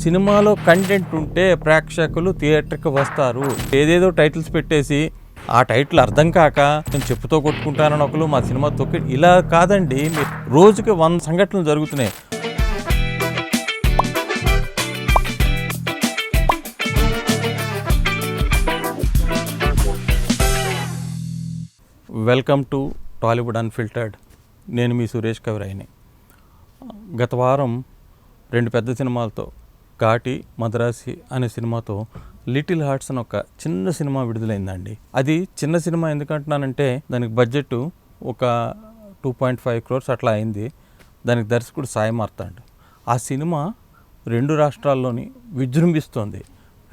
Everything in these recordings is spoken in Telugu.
సినిమాలో కంటెంట్ ఉంటే ప్రేక్షకులు థియేటర్కి వస్తారు. ఏదేదో టైటిల్స్ పెట్టేసి ఆ టైటిల్ అర్థం కాక నేను చెప్పుతో కొట్టుకుంటానని ఒకరు మా సినిమా తొక్కి ఇలా కాదండి. మీరు రోజుకి 100 సంఘటనలు జరుగుతున్నాయి. Welcome to Tollywood unfiltered. నేను మీ సురేష్ కవిరాయిని. గత వారం 2 పెద్ద సినిమాలతో ఘాటి, మద్రాసి అనే సినిమాతో లిటిల్ హార్ట్స్ అని ఒక చిన్న సినిమా విడుదలైందండి. అది చిన్న సినిమా ఎందుకంటున్నానంటే దానికి బడ్జెట్ ఒక 2.5 crores అట్లా అయింది. దానికి దర్శకుడు సాయి మార్తాండ్. ఆ సినిమా 2 రాష్ట్రాల్లోని విజృంభిస్తోంది.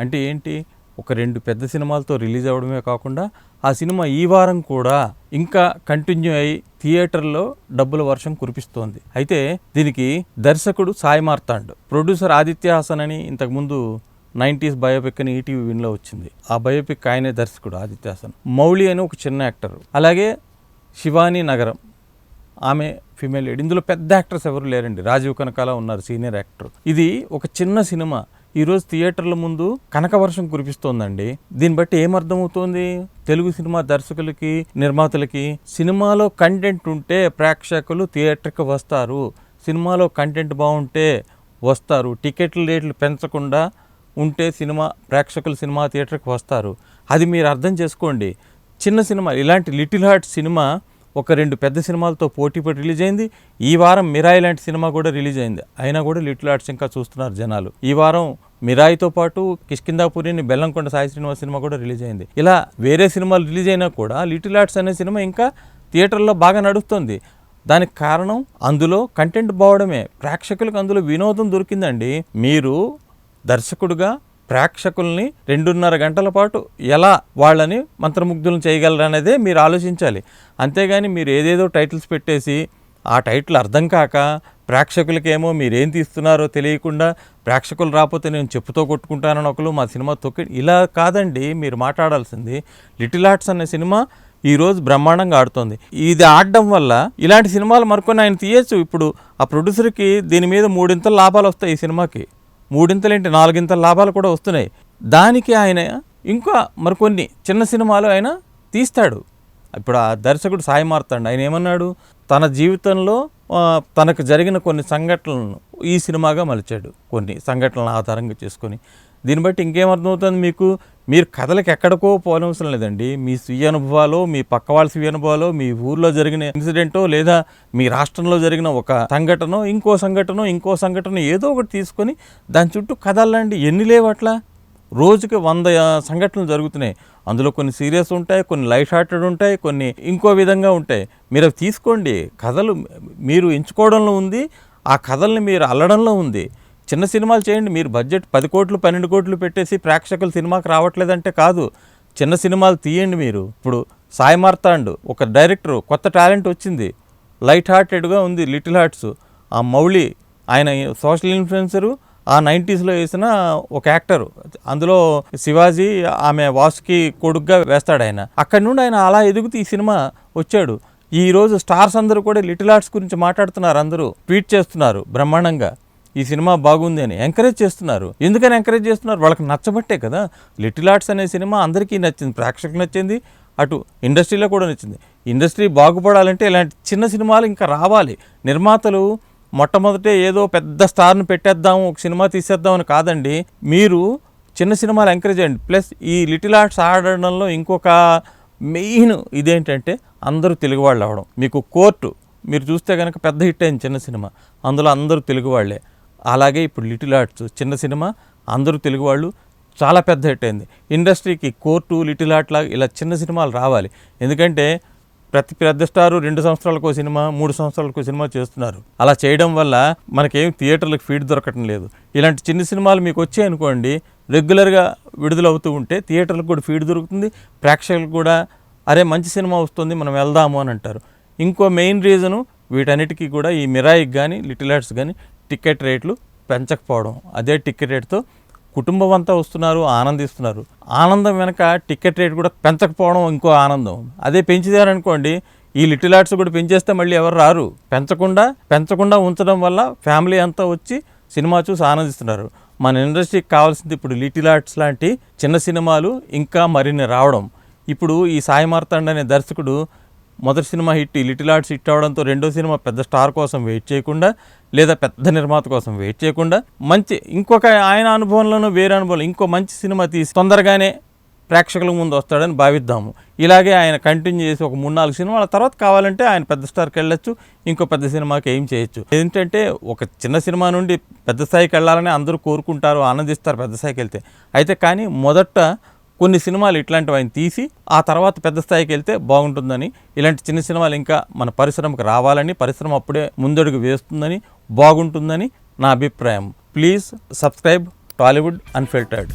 అంటే ఏంటి, ఒక 2 పెద్ద సినిమాలతో రిలీజ్ అవ్వడమే కాకుండా ఆ సినిమా ఈ వారం కూడా ఇంకా కంటిన్యూ అయ్యి థియేటర్లో డబ్బుల వర్షం కురిపిస్తోంది. అయితే దీనికి దర్శకుడు సాయి మార్తాండ్, ప్రొడ్యూసర్ ఆదిత్య హాసన్ అని ఇంతకుముందు 90s బయోపిక్ అని ఈటీవీ విన్లో వచ్చింది. ఆ బయోపిక్ ఆయనే దర్శకుడు ఆదిత్య హాసన్. మౌళి అని ఒక చిన్న యాక్టర్, అలాగే శివాని నగరం ఆమె ఫీమేల్ లీడ్. ఇందులో పెద్ద యాక్టర్స్ ఎవరు లేరండి. రాజీవ్ కనకాల ఉన్నారు సీనియర్ యాక్టర్. ఇది ఒక చిన్న సినిమా ఈరోజు థియేటర్ల ముందు కనకవర్షం కురిపిస్తోందండి. దీన్ని బట్టి ఏమర్థమవుతోంది, తెలుగు సినిమా దర్శకులకి, నిర్మాతలకి సినిమాలో కంటెంట్ ఉంటే ప్రేక్షకులు థియేటర్కి వస్తారు. సినిమాలో కంటెంట్ బాగుంటే వస్తారు. టికెట్ల రేట్లు పెంచకుండా ఉంటే ప్రేక్షకులు సినిమా థియేటర్కి వస్తారు. అది మీరు అర్థం చేసుకోండి. చిన్న సినిమా ఇలాంటి లిటిల్ హార్ట్ సినిమా ఒక 2 పెద్ద సినిమాలతో పోటీపడి రిలీజ్ అయింది. ఈ వారం మిరాయి లాంటి సినిమా కూడా రిలీజ్ అయింది. అయినా కూడా లిటిల్ హార్ట్స్ ఇంకా చూస్తున్నారు జనాలు. ఈ వారం మిరాయితో పాటు కిష్కిందాపురిని బెల్లంకొండ సాయి శ్రీనివాస్ సినిమా కూడా రిలీజ్ అయింది. ఇలా వేరే సినిమాలు రిలీజ్ అయినా కూడా లిటిల్ హార్ట్స్ అనే సినిమా ఇంకా థియేటర్లో బాగా నడుస్తుంది. దానికి కారణం అందులో కంటెంట్ బావడమే. ప్రేక్షకులకు అందులో వినోదం దొరికిందండి. మీరు దర్శకుడుగా ప్రేక్షకుల్ని 2.5 గంటల పాటు ఎలా వాళ్ళని మంత్రముగ్ధులను చేయగలరనేదే మీరు ఆలోచించాలి. అంతేగాని మీరు ఏదేదో టైటిల్స్ పెట్టేసి ఆ టైటిల్ అర్థం కాక ప్రేక్షకులకేమో మీరేం తీస్తున్నారో తెలియకుండా ప్రేక్షకులు రాకపోతే నేను చెప్పుతో కొట్టుకుంటానని ఒకరు మా సినిమా తొక్కి ఇలా కాదండి మీరు మాట్లాడాల్సింది. లిటిల్ హార్ట్స్ అనే సినిమా ఈరోజు బ్రహ్మాండంగా ఆడుతోంది. ఇది ఆడడం వల్ల ఇలాంటి సినిమాలు మరికొన్ని ఆయన తీయచ్చు. ఇప్పుడు ఆ ప్రొడ్యూసర్కి దీని మీద 3 లాభాలు వస్తాయి. ఈ సినిమాకి 3 4 లాభాలు కూడా వస్తున్నాయి. దానికి ఆయన ఇంకా మరికొన్ని చిన్న సినిమాలు ఆయన తీస్తాడు. ఇప్పుడు ఆ దర్శకుడు సాయి మార్తాండ్ ఆయన ఏమన్నాడు, తన జీవితంలో తనకు జరిగిన కొన్ని సంఘటనలను ఈ సినిమాగా మలిచాడు. కొన్ని సంఘటనలను ఆధారంగా చేసుకొని. దీన్ని బట్టి ఇంకేమర్థమవుతుంది మీకు, మీరు కథలకు ఎక్కడికో పోనవసరం లేదండి. మీ స్వీయ అనుభవాలు, మీ పక్క వాళ్ళ స్వీయ అనుభవాలు, మీ ఊర్లో జరిగిన ఇన్సిడెంటో లేదా మీ రాష్ట్రంలో జరిగిన ఒక సంఘటన, ఇంకో సంఘటన ఏదో ఒకటి తీసుకొని దాని చుట్టూ కథలండి. ఎన్ని లేవు అట్లా. రోజుకి 100 సంఘటనలు జరుగుతున్నాయి. అందులో కొన్ని సీరియస్ ఉంటాయి, కొన్ని లైట్ హార్టెడ్ ఉంటాయి, కొన్ని ఇంకో విధంగా ఉంటాయి. మీరు అవి తీసుకోండి. కథలు మీరు ఎంచుకోవడంలో ఉంది, ఆ కథల్ని మీరు అల్లడంలో ఉంది. చిన్న సినిమాలు చేయండి. మీరు బడ్జెట్ 10 కోట్లు 12 కోట్లు పెట్టేసి ప్రేక్షకులు సినిమాకి రావట్లేదంటే కాదు, చిన్న సినిమాలు తీయండి మీరు. ఇప్పుడు సాయి మార్తాండ్ ఒక డైరెక్టర్, కొత్త టాలెంట్ వచ్చింది, లైట్ హార్టెడ్గా ఉంది లిటిల్ హార్ట్స్. ఆ మౌళి ఆయన సోషల్ ఇన్ఫ్లుయెన్సరు, ఆ 90sలో వేసిన ఒక యాక్టరు. అందులో శివాజీ ఆమె వాసుకి కొడుగ్గా వేస్తాడు ఆయన. అక్కడి నుండి ఆయన అలా ఎదుగుతూ ఈ సినిమా వచ్చాడు. ఈరోజు స్టార్స్ అందరూ కూడా లిటిల్ హార్ట్స్ గురించి మాట్లాడుతున్నారు. అందరూ ట్వీట్ చేస్తున్నారు బ్రహ్మాండంగా, ఈ సినిమా బాగుంది అని ఎంకరేజ్ చేస్తున్నారు. ఎందుకని ఎంకరేజ్ చేస్తున్నారు, వాళ్ళకి నచ్చబట్టే కదా. లిటిల్ హార్ట్స్ అనే సినిమా అందరికీ నచ్చింది, ప్రేక్షకులకు నచ్చింది, అటు ఇండస్ట్రీలో కూడా నచ్చింది. ఇండస్ట్రీ బాగుపడాలంటే ఇలాంటి చిన్న సినిమాలు ఇంకా రావాలి. నిర్మాతలు మొట్టమొదటే ఏదో పెద్ద స్టార్ను పెట్టేద్దాము, ఒక సినిమా తీసేద్దామని కాదండి. మీరు చిన్న సినిమాలు ఎంకరేజ్ చేయండి. ప్లస్ ఈ లిటిల్ హార్ట్స్ ఆడడంలో ఇంకొక మెయిన్ ఇదేంటంటే అందరూ తెలుగు వాళ్ళు అవ్వడం. మీకు కోర్టు మీరు చూస్తే కనుక పెద్ద హిట్ అయింది చిన్న సినిమా, అందులో అందరూ తెలుగు వాళ్ళే. అలాగే ఇప్పుడు లిటిల్ హార్ట్స్ చిన్న సినిమా, అందరూ తెలుగు వాళ్ళు, చాలా పెద్ద హిట్ అయింది. ఇండస్ట్రీకి కోర్టు, లిటిల్ హార్ట్ లాగా ఇలా చిన్న సినిమాలు రావాలి. ఎందుకంటే ప్రతి పెద్ద స్టారు 2 సంవత్సరాలకు సినిమా, 3 సంవత్సరాలకు సినిమా చేస్తున్నారు. అలా చేయడం వల్ల మనకేం థియేటర్లకు ఫీడ్ దొరకటం లేదు. ఇలాంటి చిన్న సినిమాలు మీకు వచ్చాయనుకోండి, రెగ్యులర్గా విడుదలవుతూ ఉంటే థియేటర్లకు కూడా ఫీడ్ దొరుకుతుంది. ప్రేక్షకులకు కూడా అరే మంచి సినిమా వస్తుంది మనం వెళ్దాము అని అంటారు. ఇంకో మెయిన్ రీజను వీటన్నిటికీ కూడా ఈ మిరాయికి కానీ లిటిల్ హార్ట్స్ కానీ టికెట్ రేట్లు పెంచకపోవడం. అదే టికెట్ రేట్తో కుటుంబం అంతా వస్తున్నారు, ఆనందిస్తున్నారు. ఆనందం వెనక టికెట్ రేట్ కూడా పెంచకపోవడం ఇంకో ఆనందం. అదే పెంచుతారనుకోండి, ఈ లిటిల్ హార్ట్స్ కూడా పెంచేస్తే మళ్ళీ ఎవరు రారు. పెంచకుండా ఉంచడం వల్ల ఫ్యామిలీ అంతా వచ్చి సినిమా చూసి ఆనందిస్తున్నారు. మన ఇండస్ట్రీకి కావాల్సింది ఇప్పుడు లిటిల్ ఆర్ట్స్ లాంటి చిన్న సినిమాలు ఇంకా మరిన్ని రావడం. ఇప్పుడు ఈ సాయి మార్తాండ్ అనే దర్శకుడు మొదటి cinema hit little arts hit అవడంతో రెండో సినిమా పెద్ద స్టార్ కోసం వెయిట్ చేయకుండా, లేదా పెద్ద నిర్మాత కోసం వెయిట్ చేయకుండా, మంచి ఇంకొక ఆయన అనుభవంలోనూ వేరే అనుభవంలో ఇంకో మంచి సినిమా తీసి తొందరగానే ప్రేక్షకుల ముందు వస్తాడని భావిద్దాము. ఇలాగే ఆయన కంటిన్యూ చేసి ఒక 3-4 సినిమాల తర్వాత కావాలంటే ఆయన పెద్ద స్టార్కి వెళ్ళొచ్చు, ఇంకో పెద్ద సినిమాకి ఏం చేయొచ్చు. ఏంటంటే ఒక చిన్న సినిమా నుండి పెద్ద స్థాయికి వెళ్ళాలని అందరూ కోరుకుంటారు, ఆనందిస్తారు పెద్ద స్థాయికి వెళ్తే. అయితే కానీ మొదట కొన్ని సినిమాలు ఇట్లాంటివి ఆయన తీసి ఆ తర్వాత పెద్ద స్థాయికి వెళ్తే బాగుంటుందని, ఇలాంటి చిన్న సినిమాలు ఇంకా మన పరిశ్రమకు రావాలని, పరిశ్రమ అప్పుడే ముందడుగు వేస్తుందని, బాగుంటుందని నా అభిప్రాయం. Please subscribe Tollywood unfiltered.